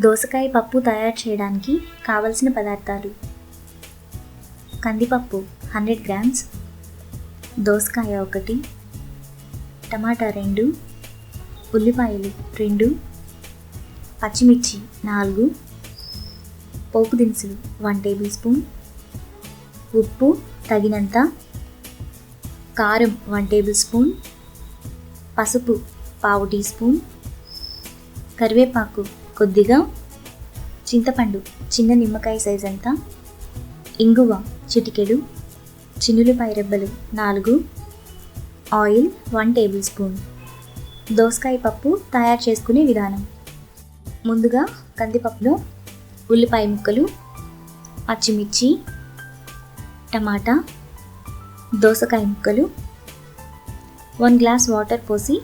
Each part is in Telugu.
దోసకాయ పప్పు తయారు చేయడానికి కావలసిన పదార్థాలు: కందిపప్పు 100 గ్రామ్స్, దోసకాయ 1, టమాటా 2, ఉల్లిపాయలు 2, పచ్చిమిర్చి 4, పోపు దినుసులు 1 టేబుల్ స్పూన్, ఉప్పు తగినంత, కారం 1 టేబుల్ స్పూన్, పసుపు 1/2 టీ స్పూన్, కరివేపాకు కొద్దిగా, చింతపండు చిన్న నిమ్మకాయ సైజ్ అంతా, ఇంగువ చిటికెడు, చిన్నులపాయ రెబ్బలు 4, ఆయిల్ 1 టేబుల్ స్పూన్. దోసకాయ పప్పు తయారు చేసుకునే విధానం: ముందుగా కందిపప్పులో ఉల్లిపాయ ముక్కలు, పచ్చిమిర్చి, టమాటా, దోసకాయ ముక్కలు, 1 గ్లాస్ వాటర్ పోసి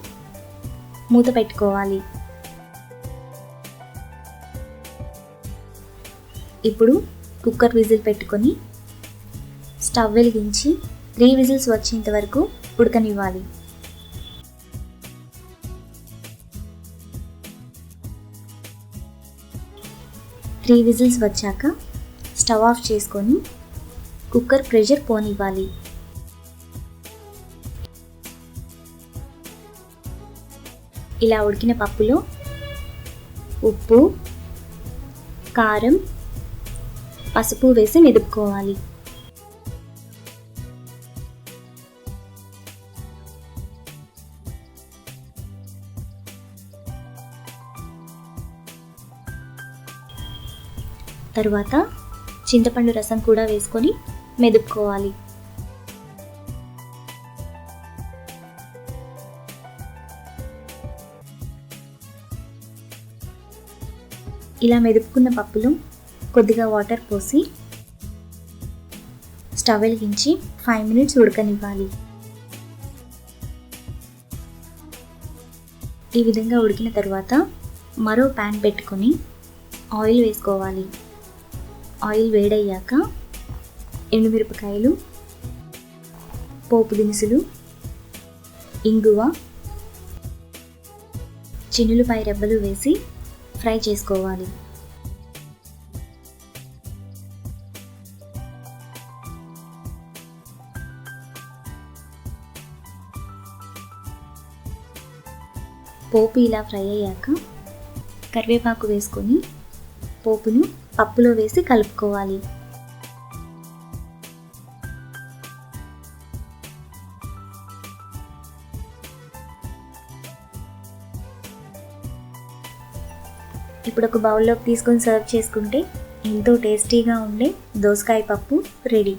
మూత పెట్టుకోవాలి. ఇప్పుడు కుక్కర్ విజిల్ పెట్టుకొని స్టవ్ వెలిగించి 3 విజిల్స్ వచ్చేంత వరకు ఉడకనివ్వాలి. త్రీ విజిల్స్ వచ్చాక స్టవ్ ఆఫ్ చేసుకొని కుక్కర్ ప్రెషర్ పోనివ్వాలి. ఇలా ఉడికిన పప్పులో ఉప్పు, కారం, పసుపు వేసి మెదుపుకోవాలి. తరువాత చింతపండు రసం కూడా వేసుకొని మెదుపుకోవాలి. ఇలా మెదుపుకున్న పప్పులో కొద్దిగా వాటర్ పోసి స్టవ్ వెలిగించి 5 మినిట్స్ ఉడకనివ్వాలి. ఈ విధంగా ఉడికిన తర్వాత మరో ప్యాన్ పెట్టుకొని ఆయిల్ వేసుకోవాలి. ఆయిల్ వేడయ్యాక ఎండుమిరపకాయలు, పోపు దినుసులు, ఇంగువ, చిన్నులపాయ రెబ్బలు వేసి ఫ్రై చేసుకోవాలి. పోపు ఇలా ఫ్రై అయ్యాక కరివేపాకు వేసుకొని పోపును పప్పులో వేసి కలుపుకోవాలి. ఇప్పుడు ఒక బౌల్లోకి తీసుకొని సర్వ్ చేసుకుంటే ఎంతో టేస్టీగా ఉండే దోసకాయ పప్పు రెడీ.